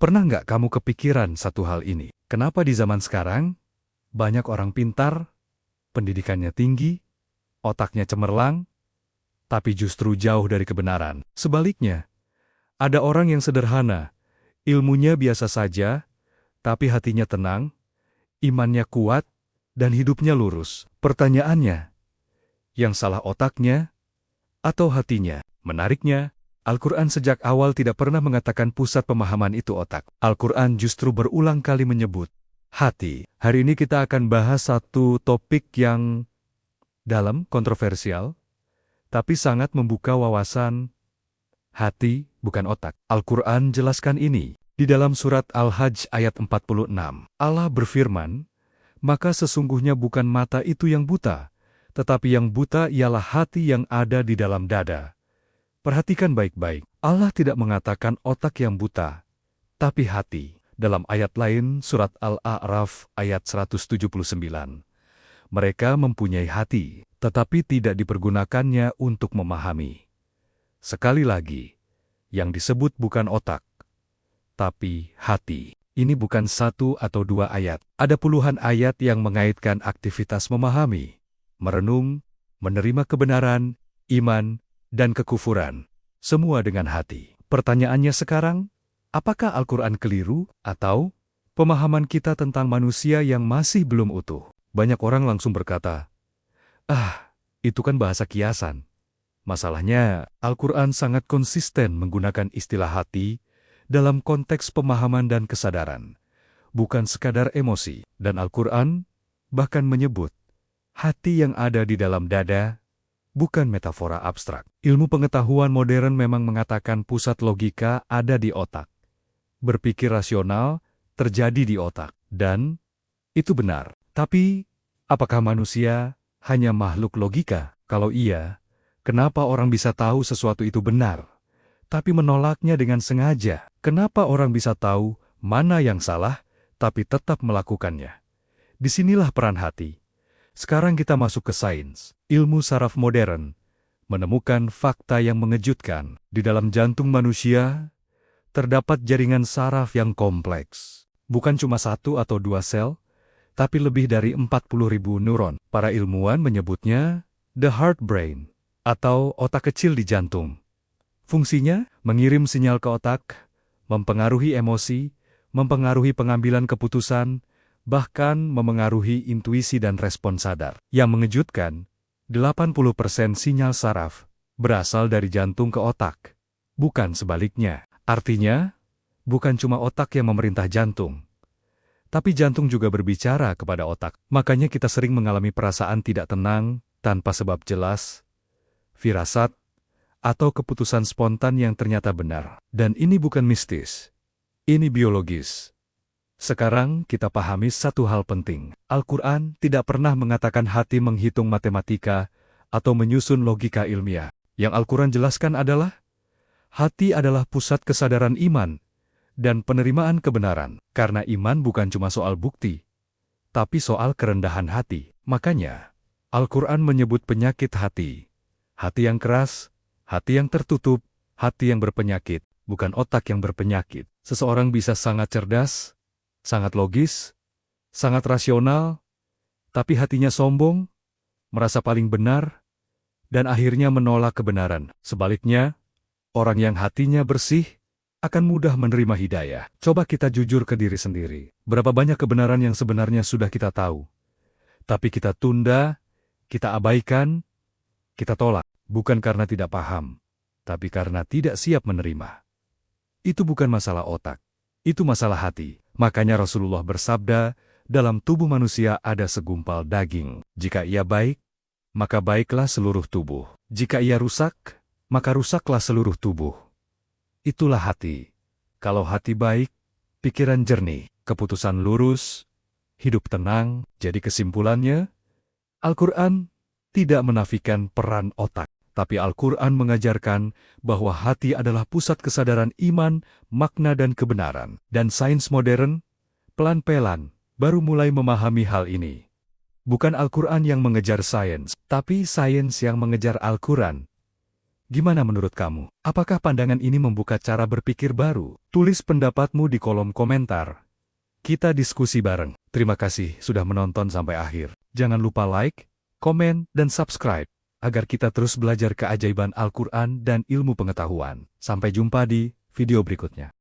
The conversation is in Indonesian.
Pernah nggak kamu kepikiran satu hal ini? Kenapa di zaman sekarang, banyak orang pintar, pendidikannya tinggi, otaknya cemerlang, tapi justru jauh dari kebenaran? Sebaliknya, ada orang yang sederhana, ilmunya biasa saja, tapi hatinya tenang, imannya kuat, dan hidupnya lurus. Pertanyaannya, yang salah otaknya atau hatinya? Menariknya, Al-Quran sejak awal tidak pernah mengatakan pusat pemahaman itu otak. Al-Quran justru berulang kali menyebut hati. Hari ini kita akan bahas satu topik yang dalam, kontroversial, tapi sangat membuka wawasan. Hati, bukan otak. Al-Quran jelaskan ini. Di dalam surat Al-Hajj ayat 46, Allah berfirman, "Maka sesungguhnya bukan mata itu yang buta, tetapi yang buta ialah hati yang ada di dalam dada." Perhatikan baik-baik, Allah tidak mengatakan otak yang buta, tapi hati. Dalam ayat lain, surat Al-A'raf ayat 179. Mereka mempunyai hati, tetapi tidak dipergunakannya untuk memahami. Sekali lagi, yang disebut bukan otak, tapi hati. Ini bukan satu atau dua ayat. Ada puluhan ayat yang mengaitkan aktivitas memahami, merenung, menerima kebenaran, iman, dan kekufuran, semua dengan hati. Pertanyaannya sekarang, apakah Al-Quran keliru atau pemahaman kita tentang manusia yang masih belum utuh? Banyak orang langsung berkata, itu kan bahasa kiasan. Masalahnya, Al-Quran sangat konsisten menggunakan istilah hati dalam konteks pemahaman dan kesadaran, bukan sekadar emosi. Dan Al-Quran bahkan menyebut hati yang ada di dalam dada, bukan metafora abstrak. Ilmu pengetahuan modern memang mengatakan pusat logika ada di otak. Berpikir rasional terjadi di otak. Dan itu benar. Tapi, apakah manusia hanya makhluk logika? Kalau iya, kenapa orang bisa tahu sesuatu itu benar, tapi menolaknya dengan sengaja? Kenapa orang bisa tahu mana yang salah, tapi tetap melakukannya? Disinilah peran hati. Sekarang kita masuk ke sains. Ilmu saraf modern menemukan fakta yang mengejutkan. Di dalam jantung manusia, terdapat jaringan saraf yang kompleks. Bukan cuma satu atau dua sel, tapi lebih dari 40.000 neuron. Para ilmuwan menyebutnya the heart brain, atau otak kecil di jantung. Fungsinya mengirim sinyal ke otak, mempengaruhi emosi, mempengaruhi pengambilan keputusan, bahkan memengaruhi intuisi dan respon sadar. Yang mengejutkan, 80% sinyal saraf berasal dari jantung ke otak, bukan sebaliknya. Artinya, bukan cuma otak yang memerintah jantung, tapi jantung juga berbicara kepada otak. Makanya kita sering mengalami perasaan tidak tenang tanpa sebab jelas, firasat, atau keputusan spontan yang ternyata benar. Dan ini bukan mistis, ini biologis. Sekarang kita pahami satu hal penting. Al-Quran tidak pernah mengatakan hati menghitung matematika atau menyusun logika ilmiah. Yang Al-Quran jelaskan adalah, hati adalah pusat kesadaran iman dan penerimaan kebenaran. Karena iman bukan cuma soal bukti, tapi soal kerendahan hati. Makanya, Al-Quran menyebut penyakit hati. Hati yang keras, hati yang tertutup, hati yang berpenyakit, bukan otak yang berpenyakit. Seseorang bisa sangat cerdas, sangat logis, sangat rasional, tapi hatinya sombong, merasa paling benar, dan akhirnya menolak kebenaran. Sebaliknya, orang yang hatinya bersih akan mudah menerima hidayah. Coba kita jujur ke diri sendiri. Berapa banyak kebenaran yang sebenarnya sudah kita tahu, tapi kita tunda, kita abaikan, kita tolak. Bukan karena tidak paham, tapi karena tidak siap menerima. Itu bukan masalah otak, itu masalah hati. Makanya Rasulullah bersabda, dalam tubuh manusia ada segumpal daging. Jika ia baik, maka baiklah seluruh tubuh. Jika ia rusak, maka rusaklah seluruh tubuh. Itulah hati. Kalau hati baik, pikiran jernih, keputusan lurus, hidup tenang. Jadi kesimpulannya, Al-Quran tidak menafikan peran otak. Tapi Al-Quran mengajarkan bahwa hati adalah pusat kesadaran iman, makna dan kebenaran. Dan sains modern, pelan-pelan, baru mulai memahami hal ini. Bukan Al-Quran yang mengejar sains, tapi sains yang mengejar Al-Quran. Gimana menurut kamu? Apakah pandangan ini membuka cara berpikir baru? Tulis pendapatmu di kolom komentar. Kita diskusi bareng. Terima kasih sudah menonton sampai akhir. Jangan lupa like, komen, dan subscribe, agar kita terus belajar keajaiban Al-Quran dan ilmu pengetahuan. Sampai jumpa di video berikutnya.